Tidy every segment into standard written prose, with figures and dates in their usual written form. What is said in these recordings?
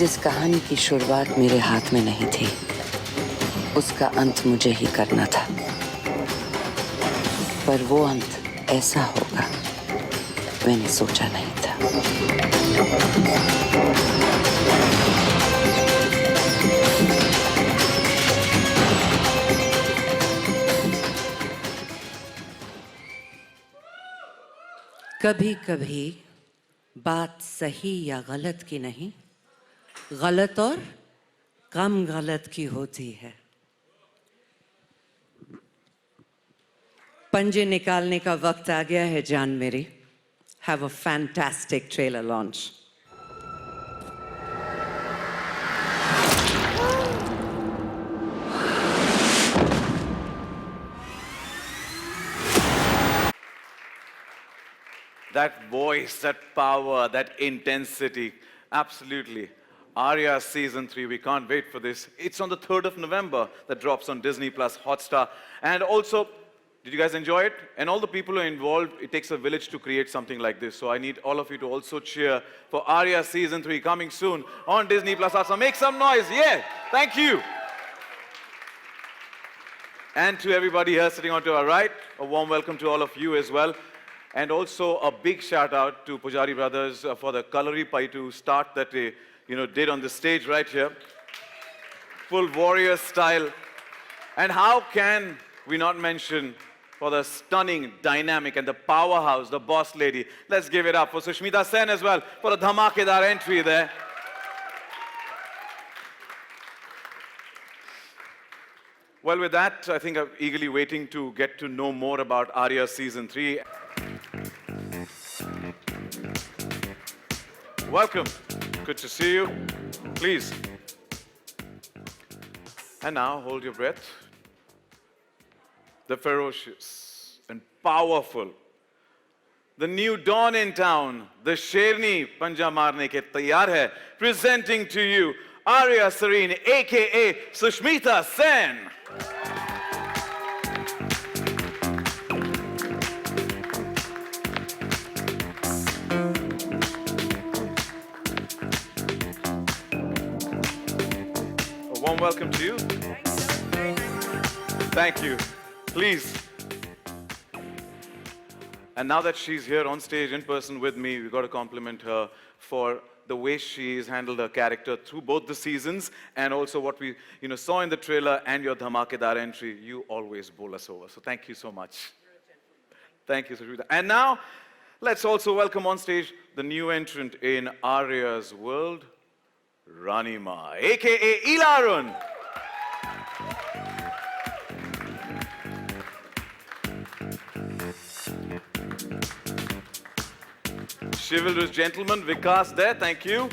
जिस कहानी की शुरुआत मेरे हाथ में नहीं थी, उसका अंत मुझे ही करना था। पर वो अंत ऐसा होगा, मैंने सोचा नहीं था। कभी-कभी बात सही या गलत की नहीं, गलत और कम गलत की होती है। पंजे निकालने का वक्त आ गया है जान मेरी। Have a fantastic trailer launch. That voice, that power, that intensity, absolutely. Aarya Season 3, we can't wait for this. It's on the 3rd of November that drops on Disney Plus Hotstar. And also, did you guys enjoy it? And all the people who are involved, it takes a village to create something like this. So I need all of you to also cheer for Aarya Season 3 coming soon on Disney Plus Hotstar. Make some noise, yeah! Thank you! And to everybody here sitting on to our right, a warm welcome to all of you as well. And also a big shout out to Pujari Brothers for the Kalari Paitu start that they did on the stage right here. Full warrior style. And how can we not mention for the stunning, dynamic and the powerhouse, the boss lady. Let's give it up for Sushmita Sen as well for a dhamakedar entry there. Well, with that, I think I'm eagerly waiting to get to know more about Aarya Season 3. Welcome. Good to see you. Please. And now, hold your breath. The ferocious and powerful the new dawn in town, the Sherni Panja marne ke taiyar hai, presenting to you Aarya Serene, aka Sushmita Sen. A warm welcome to you. Thank you. Please. And now that she's here on stage in person with me, we've got to compliment her for the way she's handled her character through both the seasons and also what we saw in the trailer and your dhamakedar entry. You always bowl us over. So thank you so much. Thank you, Sushmita. And now, let's also welcome on stage the new entrant in Aarya's world, Ranima, aka Ilarun. Chivalrous gentleman, Vikas there, thank you.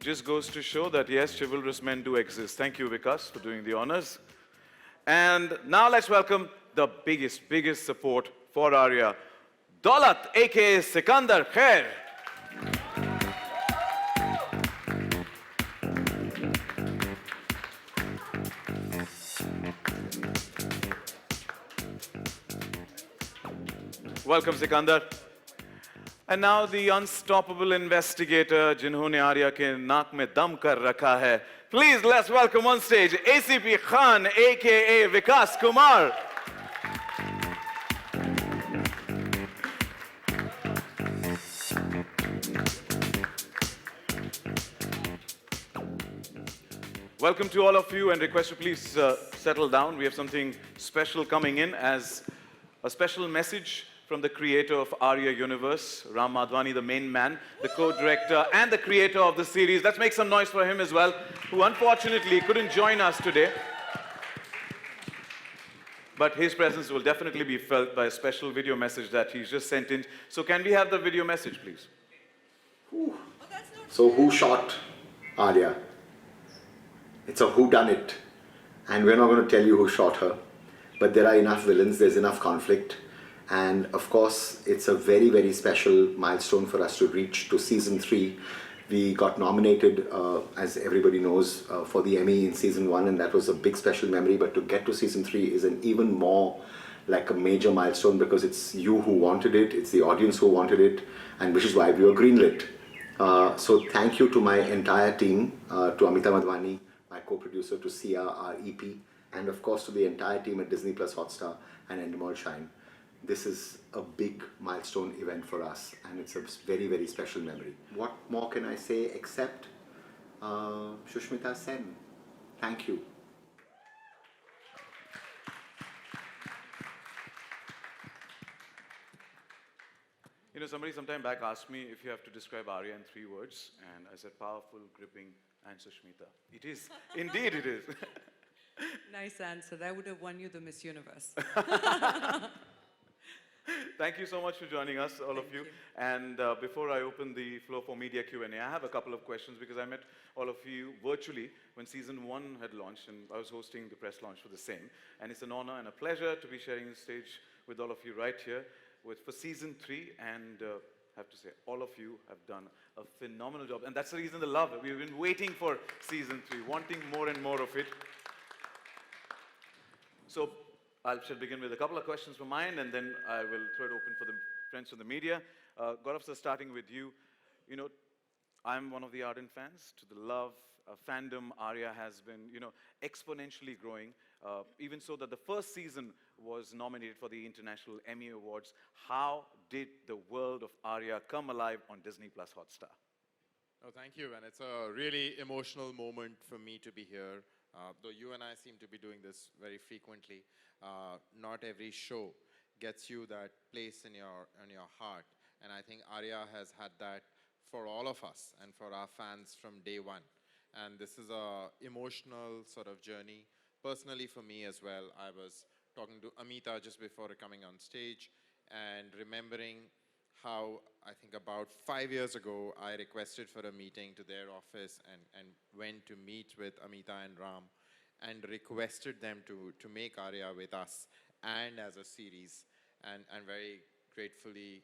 Just goes to show that yes, chivalrous men do exist. Thank you, Vikas, for doing the honors. And now let's welcome the biggest support for Aarya, Daulat, aka Sikandar Khair. Welcome, Sikandar. And now the unstoppable investigator, जिन्होंने आर्या के नाक में दम कर रखा है. Please, let's welcome on stage ACP Khan, aka Vikas Kumar. Welcome to all of you, and request you please settle down. We have something special coming in as a special message from the creator of Aarya Universe, Ram Madhwani, the main man, the co-director and the creator of the series. Let's make some noise for him as well, who unfortunately couldn't join us today. But his presence will definitely be felt by a special video message that he's just sent in. So can we have the video message, please? So who shot Aarya? It's a whodunit. And we're not going to tell you who shot her. But there are enough villains, there's enough conflict. And of course, it's a very special milestone for us to reach to season 3. We got nominated, as everybody knows, for the Emmy in season 1, and that was a big special memory. But to get to season 3 is an even more like a major milestone, because it's you who wanted it, it's the audience who wanted it, and which is why we were greenlit. So thank you to my entire team, to Amita Madhwani, my co-producer, to Sia, our EP, and of course to the entire team at Disney Plus Hotstar and Endemol Shine. This is a big milestone event for us, and it's a very special memory. What more can I say except Sushmita Sen? Thank you. You know, somebody sometime back asked me if you have to describe Aarya in 3 words, and I said powerful, gripping, and Sushmita. It is. Indeed it is. Nice answer. That would have won you the Miss Universe. Thank you so much for joining us, all of you. And before I open the floor for media Q&A, I have a couple of questions, because I met all of you virtually when season 1 had launched, and I was hosting the press launch for the same. And it's an honor and a pleasure to be sharing the stage with all of you right here for season 3. And I have to say, all of you have done a phenomenal job. And that's the reason the love. We've been waiting for season 3, wanting more and more of it. So I shall begin with a couple of questions from mine, and then I will throw it open for the friends from the media. Gaurav sir, starting with you. You know, I'm one of the ardent fans. To the love, fandom, Aarya has been, exponentially growing. Even so that the first season was nominated for the International Emmy Awards. How did the world of Aarya come alive on Disney Plus Hotstar? Oh, thank you, and it's a really emotional moment for me to be here. Though you and I seem to be doing this very frequently, not every show gets you that place in your heart. And I think Aarya has had that for all of us and for our fans from day one. And this is a emotional sort of journey. Personally for me as well, I was talking to Amita just before coming on stage and remembering how I think about 5 years ago, I requested for a meeting to their office and went to meet with Amita and Ram and requested them to make Aarya with us. and as a series. And very gratefully,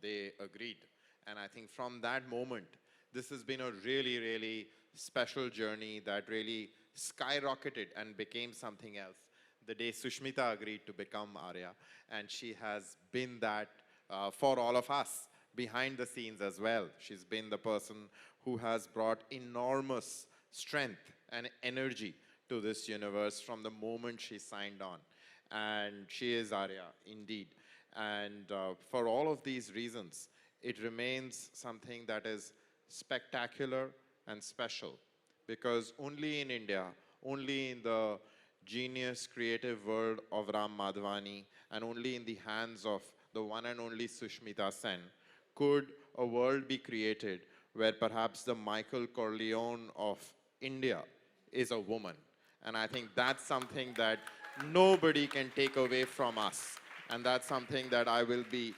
they agreed. And I think from that moment, this has been a really, really special journey that really skyrocketed and became something else the day Sushmita agreed to become Aarya. And she has been that for all of us behind the scenes as well. She's been the person who has brought enormous strength and energy to this universe from the moment she signed on. And she is Aarya, indeed. And for all of these reasons, it remains something that is spectacular and special because only in India, only in the genius creative world of Ram Madhvani and only in the hands of the one and only Sushmita Sen could a world be created where perhaps the Michael Corleone of India is a woman. And I think that's something that nobody can take away from us. And that's something that I will be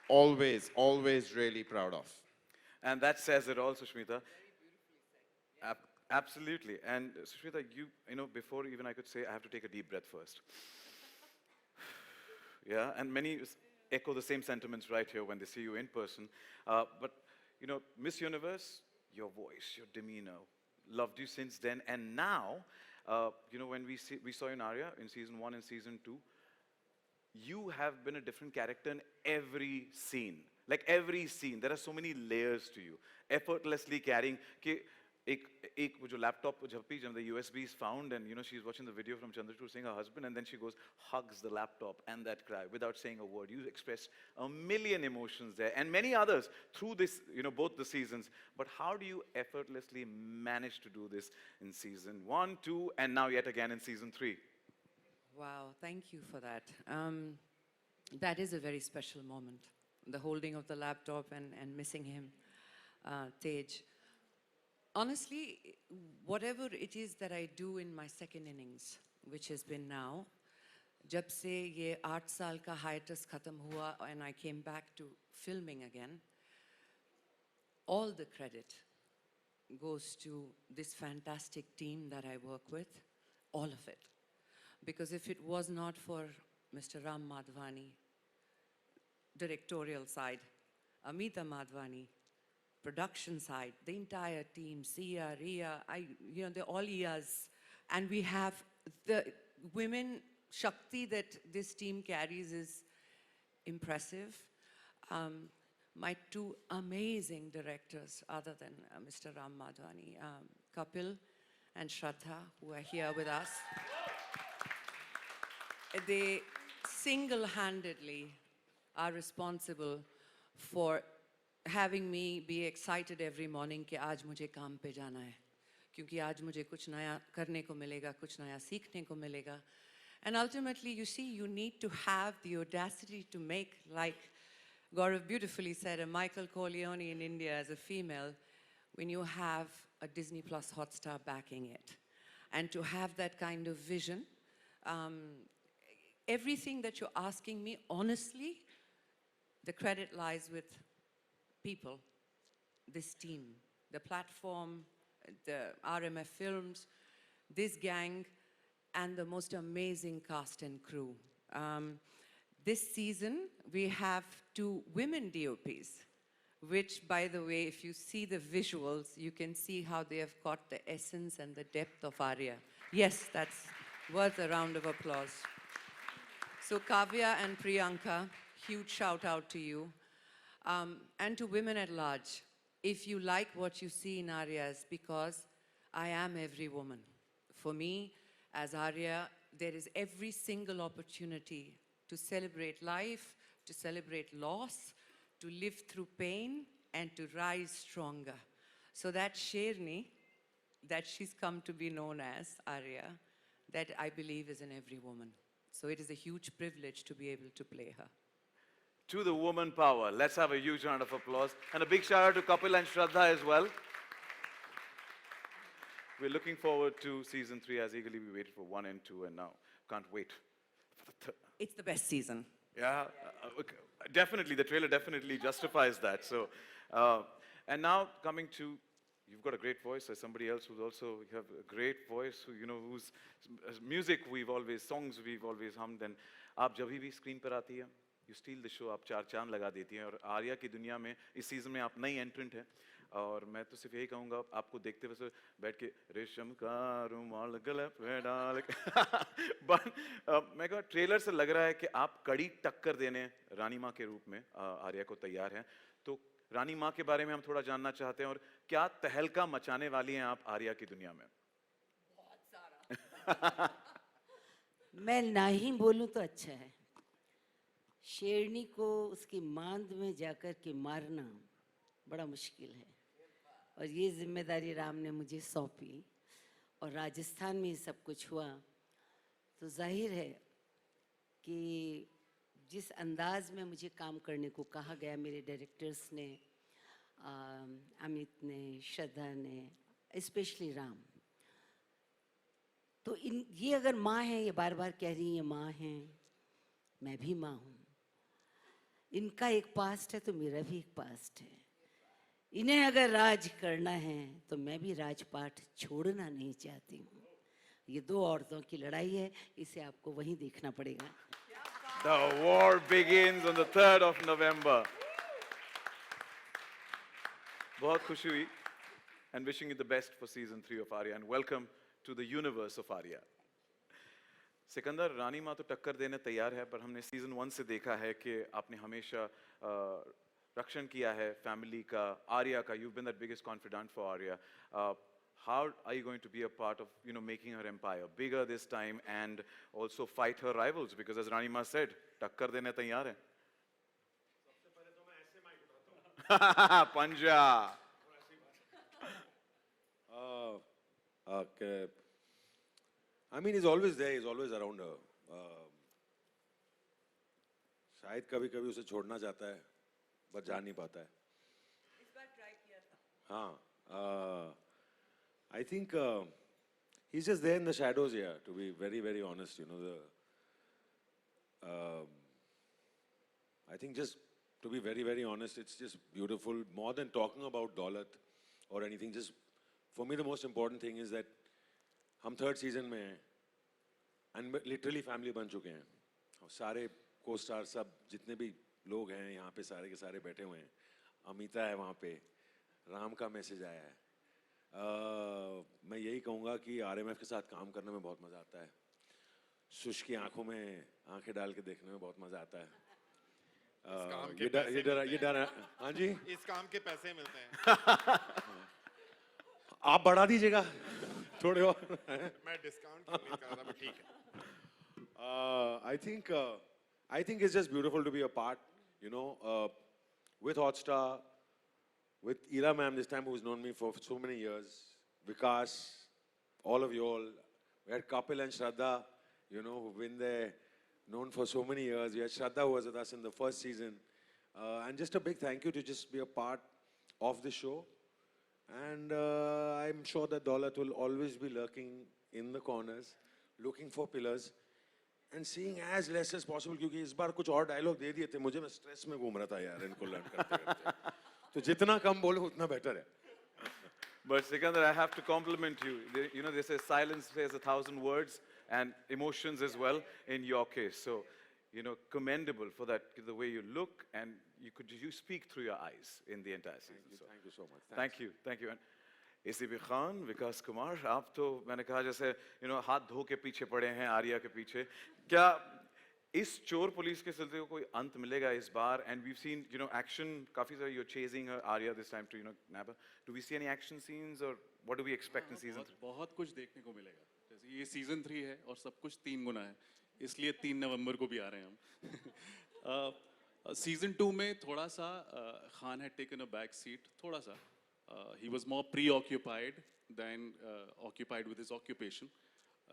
always, always really proud of. And that says it all, Sushmita. Absolutely. And Sushmita, before even I could say, I have to take a deep breath first. Yeah, and many echo the same sentiments right here when they see you in person. But, Miss Universe, your voice, your demeanor, loved you since then. And now, when we saw you in Aarya in season 1 and season 2, you have been a different character in every scene. Like every scene, there are so many layers to you. Effortlessly carrying. एक वो जो laptop को झपी जब the USB is found and she's watching the video from Chandrachud seeing her husband and then she goes hugs the laptop and that cry without saying a word. You expressed a million emotions there and many others through this both the seasons. But how do you effortlessly manage to do this in season 1, 2 and now yet again in season 3? Wow, thank you for that. That is a very special moment. The holding of the laptop and missing him, Tej. Honestly, whatever it is that I do in my second innings, which has been now, जब से ये 8 साल का hiatus खत्म हुआ and I came back to filming again, all the credit goes to this fantastic team that I work with, all of it. Because if it was not for Mr. Ram Madhvani, directorial side, Amita Madhvani, production side, the entire team, Sia, Ria, they're all Ias. And we have the women Shakti that this team carries is impressive. My 2 amazing directors, other than Mr. Ram Madhvani, Kapil and Shraddha, who are here with us. They single-handedly are responsible for having me be excited every morning कि आज मुझे काम पे जाना है क्योंकि आज मुझे कुछ नया करने को मिलेगा कुछ नया सीखने को मिलेगा and ultimately you see you need to have the audacity to make like Gaurav beautifully said a Michael Corleone in India as a female when you have a Disney Plus Hotstar backing it and to have that kind of vision everything that you're asking me honestly the credit lies with people, this team, the platform, the RMF Films, this gang, and the most amazing cast and crew. This season, we have 2 women DOPs, which, by the way, if you see the visuals, you can see how they have got the essence and the depth of Aarya. Yes, that's worth a round of applause. So Kavya and Priyanka, huge shout out to you. And to women at large, if you like what you see in Aarya, it's because I am every woman. For me, as Aarya, there is every single opportunity to celebrate life, to celebrate loss, to live through pain, and to rise stronger. So that Sherni, that she's come to be known as Aarya, that I believe is in every woman. So it is a huge privilege to be able to play her. To the woman power. Let's have a huge round of applause. And a big shout out to Kapil and Shraddha as well. We're looking forward to season 3 as eagerly we waited for 1 and 2 and now can't wait for the third. It's the best season. Yeah, okay. Definitely. The trailer definitely justifies that. So, and now coming to you've got a great voice. There's somebody else who's also, you have a great voice, who, you know, who's, music we've always, songs we've always hummed. And आप जब भी screen पर आती है, you steal the show, आप चार चांद लगा देती हैं. और आर्या की दुनिया में इस सीजन में आप नई एंट्रेंट हैं. और मैं तो सिर्फ यही कहूँगा, आपको देखते हुए बैठ के रेशम का रुमाल गले पे डाल के बट मैं कहा ट्रेलर से लग रहा है कि आप कड़ी टक्कर देने रानी माँ के रूप में आर्या को तैयार हैं. तो रानी माँ के बारे में हम थोड़ा जानना चाहते हैं, और क्या तहलका मचाने वाली हैं आप आर्या की दुनिया में? बहुत सारा. मैं ना ही बोलूं तो अच्छा है. शेरनी को उसकी मांद में जाकर के मारना बड़ा मुश्किल है, और ये जिम्मेदारी राम ने मुझे सौंपी, और राजस्थान में ये सब कुछ हुआ, तो जाहिर है कि जिस अंदाज में मुझे काम करने को कहा गया मेरे डायरेक्टर्स ने, अमित ने, श्रद्धा ने, स्पेशली राम, तो ये अगर माँ है, ये बार बार कह रही हैं माँ हैं, मैं भी माँ हूँ. इनका एक पास्ट है तो मेरा भी एक पास्ट है. इन्हें अगर राज करना है तो मैं भी राजपाट छोड़ना नहीं चाहती हूँ. ये दो औरतों की लड़ाई है, इसे आपको वहीं देखना पड़ेगा. The war begins on the 3rd of November. बहुत खुशी हुई, and wishing you the best for season 3 of Aarya, and welcome to the universe of Aarya. Sikandar, रानी माँ तो टक्कर देने तैयार है, पर हमने सीजन 1 से देखा है कि आपने हमेशा रक्षण किया है फैमिली का, आर्या का. You've been the biggest confidant for Aarya. How are you going to be a part of, you know, making her empire bigger this time, and also fight her rivals? Because as Rani Ma said, टक्कर देने तैयार है. सबसे पहले तो मैं ऐसे mic उठाता हूँ. पंजा. Okay. I mean, he's always there. He's always around her. शायद कभी-कभी उसे छोड़ना चाहता है, पर जा नहीं पाता है. इस बार ट्राई किया था. हाँ. I think he's just there in the shadows here, to be very, very honest. You know, I think just to be very, very honest, it's just beautiful. More than talking about Daulat or anything, just for me, the most important thing is that हम third season में हैं, and literally family बन चुके हैं. और सारे co-stars सब जितने भी लोग हैं यहाँ पे सारे के सारे बैठे हुए हैं. अमिता है वहाँ पे, राम का मैसेज आया है. मैं यही कहूँगा कि आरएमएफ के साथ काम करने में बहुत मज़ा आता है. सुश की आंखों में आंखें डाल के देखने में बहुत मज़ा आता है. ये डर हाँ जी, इस काम के पैसे मिलते हैं. आप बढ़ा दीजिएगा थोड़े और. मैं डिस्काउंट की उम्मीद कर रहा था, बट ठीक है. I think it's just beautiful to be a part, you know, with Hotstar, with Ira ma'am this time, who's known me for so many years, Vikas, all of you all. We had Kapil and Shraddha, you know, who've been there, known for so many years. We had Shraddha who was with us in the first season. And just a big thank you to just be a part of the show. And I'm sure that Daulat will always be lurking in the corners, looking for pillars, and seeing as less as possible, क्योंकि इस बार कुछ और dialogue दे दिए थे मुझे, मैं stress में घूम रहा था यार इनको लर्न करते. तो जितना कम बोलो उतना बेटर है. But Sikandar, I have to compliment you. You know, they say silence says 1,000 words, and emotions as well in your case. So, you know, commendable for that, the way you look, and you speak through your eyes in the entire season. Thank you so much. Thank you. And ACP Khan, Vikas Kumar, आप तो मैंने कहा जैसे, you know, हाथ धो के पीछे पड़े हैं आर्या के पीछे. क्या इस चोर पुलिस के सिलसिले को कोई अंत मिलेगा इस बार? And we've seen, you know, action. काफी सारे you're chasing Arya this time to, you know, nab her. Do we see any action scenes, or what do we expect in season 3? बहुत कुछ देखने को मिलेगा. जैसे ये सीजन 3 है और सब कुछ 3 गुना है, इसलिए 3 नवंबर को भी आ रहे हैं हम. सीजन 2 में थोड़ा सा Khan had taken a back seat, थोड़ा सा. He was more preoccupied than occupied with his occupation.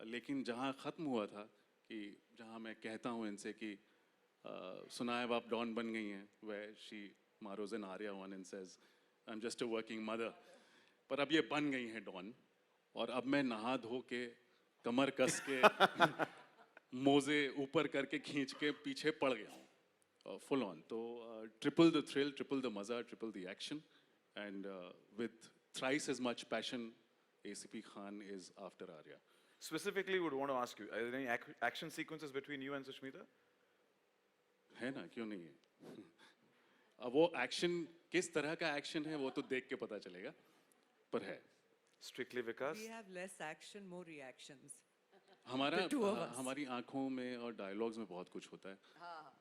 लेकिन जहाँ ख़त्म हुआ था कि जहाँ मैं कहता हूँ इनसे कि सुना है आप डॉन बन गई हैं, where she मारोज an Arya one and says I'm just a working mother. पर अब ये बन गई हैं डॉन, और अब मैं नहा धो के कमर कस के मोजे ऊपर करके खींच के पीछे पड़ गया हूँ full on. तो triple the thrill, triple the मज़ा, triple the action, and with thrice as much passion ACP Khan is after Aarya. Specifically, would want to ask you, are there any action sequences between you and Sushmita? है ना, क्यों नहीं है? अब वो action किस तरह का एक्शन है वो तो देख के पता चलेगा, पर है. Strictly Vikas? We have less action, more reactions. हमारा The two of us. हमारी आंखों में और डायलॉग्स में बहुत कुछ होता है.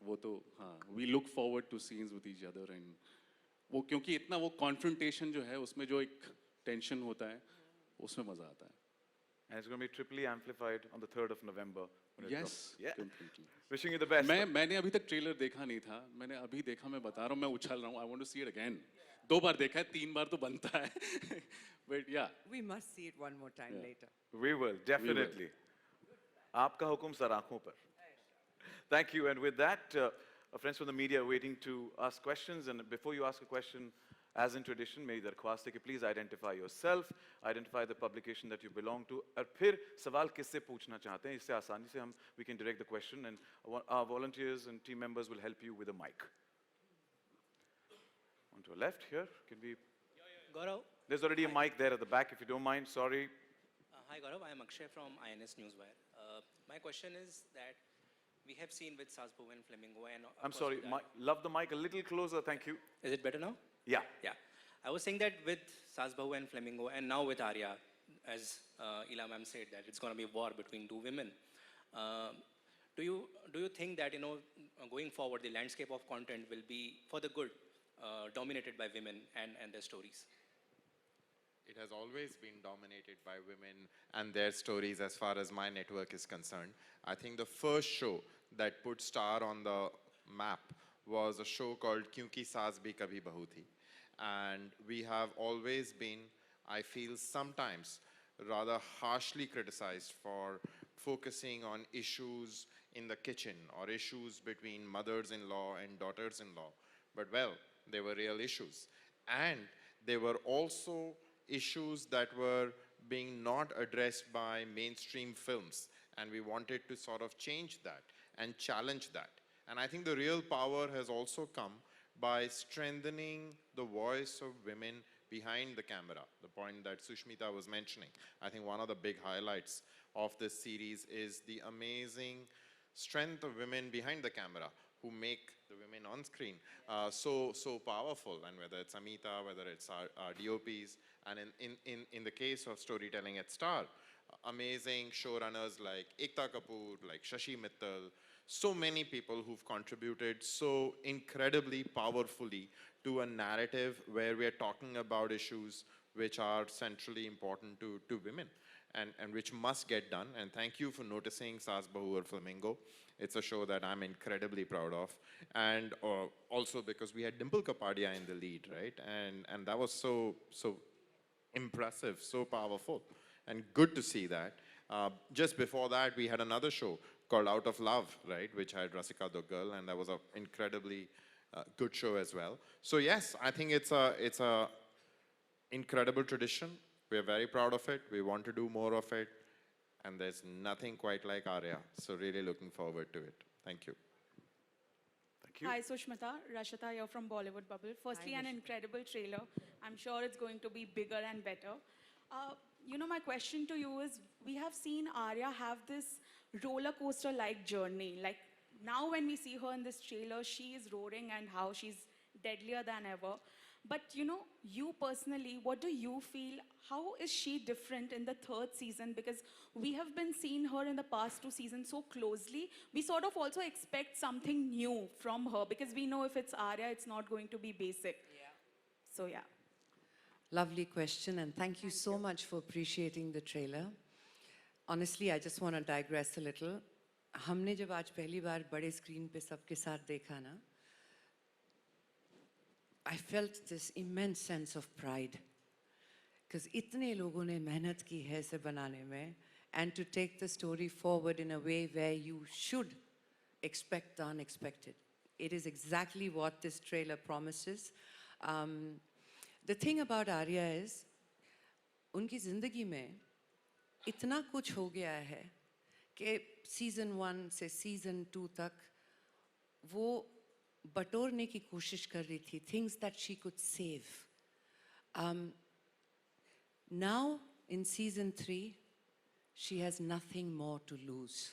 वो तो हाँ, we look forward to scenes with each other and वो क्योंकि इतना वो confrontation जो है उसमें जो एक tension होता है उसमें मजा आता है. And it's going to be triply amplified on the 3rd of November. when it Yes, drops. Yeah. completely. Wishing you the best. मैंने अभी तक ट्रेलर देखा नहीं था. मैंने अभी देखा, मैं बता रहा हूँ, मैं उछल रहा हूँ. I want to see it again. 2 बार देखा है, 3 बार तो बनता है. But yeah. We must see it one more time Yeah. later. We will, definitely. Aapka hukum sar aankhon par. Thank you. And with that, friends from the media are waiting to ask questions. And before you ask a question, as in tradition, मेरी दरख्वास्त है कि please identify yourself, identify the publication that you belong to, और फिर सवाल किससे पूछना चाहते हैं. इससे आसानी से हम we can direct the question, and our volunteers and team members will help you with a mic. On to your left here, can we? Gaurav. There's already a mic there at the back, if you don't mind. Sorry. Hi Gaurav, I am Akshay from INS Newswire. My question is that we have seen with Sasbo and Flamingo and... I'm sorry, love the mic a little closer, thank you. Is it better now? Yeah. Yeah. I was saying that with Sasbahu and Flamingo and now with Aarya, as Ila ma'am said, that it's going to be a war between 2 women. Do you think that, going forward, the landscape of content will be, for the good, dominated by women and their stories? It has always been dominated by women and their stories as far as my network is concerned. I think the first show that put Star on the map was a show called Kyunki Saas Bhi Kabhi Bahu Thi. And we have always been, I feel sometimes, rather harshly criticized for focusing on issues in the kitchen or issues between mothers-in-law and daughters-in-law. But well, they were real issues. And they were also issues that were being not addressed by mainstream films. And we wanted to sort of change that and challenge that. And I think the real power has also come by strengthening the voice of women behind the camera, the point that Sushmita was mentioning. I think one of the big highlights of this series is the amazing strength of women behind the camera who make the women on screen so powerful. And whether it's Amita, whether it's our DOPs, and in the case of storytelling at Star, amazing showrunners like Ekta Kapoor, like Shashi Mittal, so many people who've contributed so incredibly powerfully to a narrative where we are talking about issues which are centrally important to women and which must get done. And thank you for noticing Saas Bahu or Flamingo. It's a show that I'm incredibly proud of. And also because we had Dimple Kapadia in the lead, right? And that was so impressive, so powerful, and good to see that. Just before that, we had another show called Out of Love, right, which had Rasika Duggal, and that was an incredibly good show as well. So yes, I think it's a incredible tradition. We're very proud of it. We want to do more of it, and there's nothing quite like Aarya. So really looking forward to it. Thank you. Thank you. Hi, Sushmita. Rashita here from Bollywood Bubble. Firstly, an incredible trailer. I'm sure it's going to be bigger and better. My question to you is, we have seen Aarya have this roller coaster-like journey. Like, now when we see her in this trailer, she is roaring and how she's deadlier than ever. But, you personally, what do you feel? How is she different in the 3rd season? Because we have been seeing her in the past 2 seasons so closely. We sort of also expect something new from her because we know if it's Aarya, it's not going to be basic. Yeah. So, yeah. Lovely question, and thank you so much for appreciating the trailer. Honestly, I just want to digress a little. हमने जब आज पहली बार बड़े screen पे सबके साथ देखा ना, I felt this immense sense of pride. Because इतने लोगों ने मेहनत की है इसे बनाने में, and to take the story forward in a way where you should expect the unexpected. It is exactly what this trailer promises. The thing about Aarya is, उनकी ज़िंदगी में इतना कुछ हो गया है कि season 1 से season 2 तक वो बटोरने की कोशिश कर रही थी, things that she could save. Now, in season 3, she has nothing more to lose.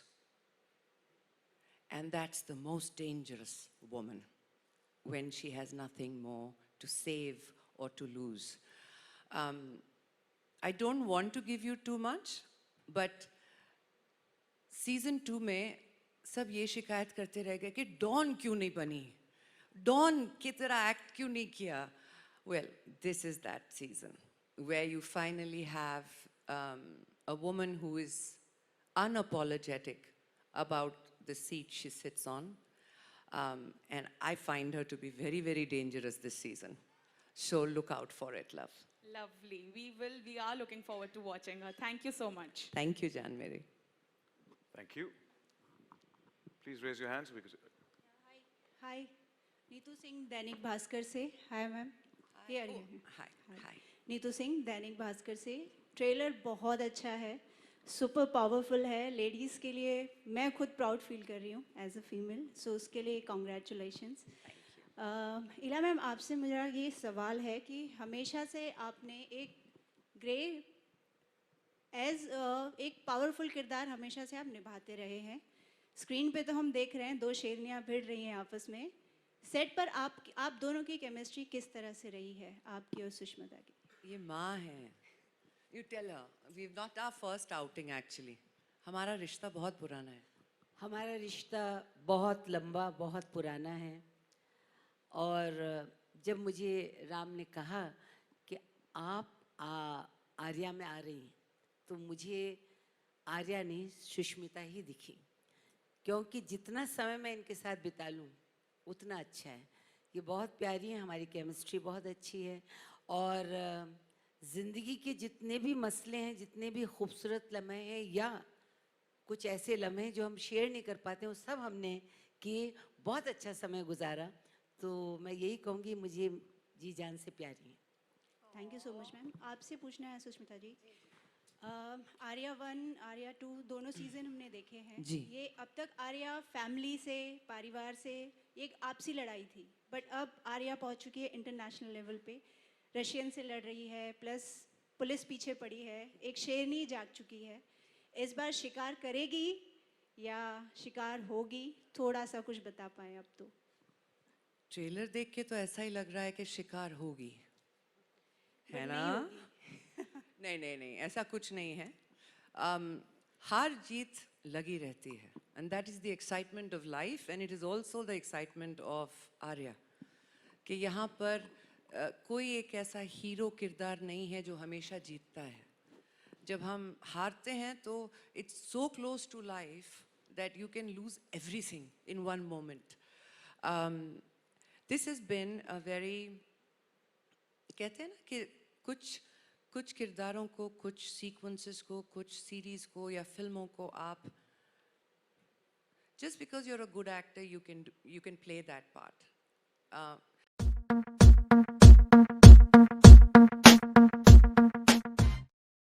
And that's the most dangerous woman, when she has nothing more to save or to lose. I don't want to give you too much, but season 2 में सब ये शिकायत करते रह गए कि don क्यों नहीं बनी, डॉन की तरह एक्ट क्यों नहीं किया. Well, this is that season where you finally have a woman who is unapologetic about the seat she sits on. And I find her to be very, very dangerous this season. So look out for it, love. Lovely. We are looking forward to watching her. Thank you so much. Thank you, Jan Mary. Thank you. Please raise your hands because. हाय नीतू सिंह दैनिक भास्कर से. Hi ma'am. ये आर्या है. Hi, hi. Neetu Singh Dainik Bhaskar से. Trailer बहुत अच्छा है, super powerful है. Ladies के लिए मैं खुद प्राउड फील कर रही हूँ एज अ फीमेल, सो उसके लिए कॉन्ग्रेचुलेशंस. इला मैम, आपसे मेरा ये सवाल है कि हमेशा से आपने एक ग्रे एज एक पावरफुल किरदार हमेशा से आप निभाते रहे हैं. स्क्रीन पे तो हम देख रहे हैं 2 शेरनियाँ भिड़ रही हैं आपस में. सेट पर आप दोनों की केमिस्ट्री किस तरह से रही है, आपकी और सुष्मिता की? ये माँ है. You tell her. We've not our first outing actually. हमारा रिश्ता बहुत पुराना है. हमारा रिश्ता बहुत लंबा, बहुत पुराना है. और जब मुझे राम ने कहा कि आप आर्या में आ रही हैं, तो मुझे आर्या नहीं सुष्मिता ही दिखी. क्योंकि जितना समय मैं इनके साथ बिता लूँ उतना अच्छा है. ये बहुत प्यारी हैं, हमारी केमिस्ट्री बहुत अच्छी है. और ज़िंदगी के जितने भी मसले हैं, जितने भी खूबसूरत लम्हे हैं या कुछ ऐसे लम्हे जो हम शेयर नहीं कर पाते, वो सब हमने किए. बहुत अच्छा समय गुजारा. तो मैं यही कहूँगी, मुझे जी जान से प्यारी है. Thank you so much ma'am. आपसे पूछना है सुष्मिता जी, आर्या 1, आर्या 2 दोनों सीजन हमने देखे हैं जी. ये अब तक आर्या फैमिली से, परिवार से एक आपसी लड़ाई थी, बट अब आर्या पहुंच चुकी है इंटरनेशनल लेवल पे. रशियन से लड़ रही है, प्लस पुलिस पीछे पड़ी है, एक शेरनी जाग चुकी है. इस बार शिकार करेगी या शिकार होगी? थोड़ा सा कुछ बता पाए अब तो. ट्रेलर देख के तो ऐसा ही लग रहा है कि शिकार होगी, है But ना? नहीं होगी. नहीं नहीं नहीं, ऐसा कुछ नहीं है. हार जीत लगी रहती है. And that is the excitement of life, and it is also the excitement of Arya. कि यहाँ पर कोई एक ऐसा हीरो किरदार नहीं है जो हमेशा जीतता है. जब हम हारते हैं तो it's so close to life that you can lose everything in one moment. This has been a very, कहते हैं ना कि कुछ किरदारों को, कुछ सीक्वेंसेस को, कुछ सीरीज को या फिल्मों को आप just because you're a good actor you can play that part.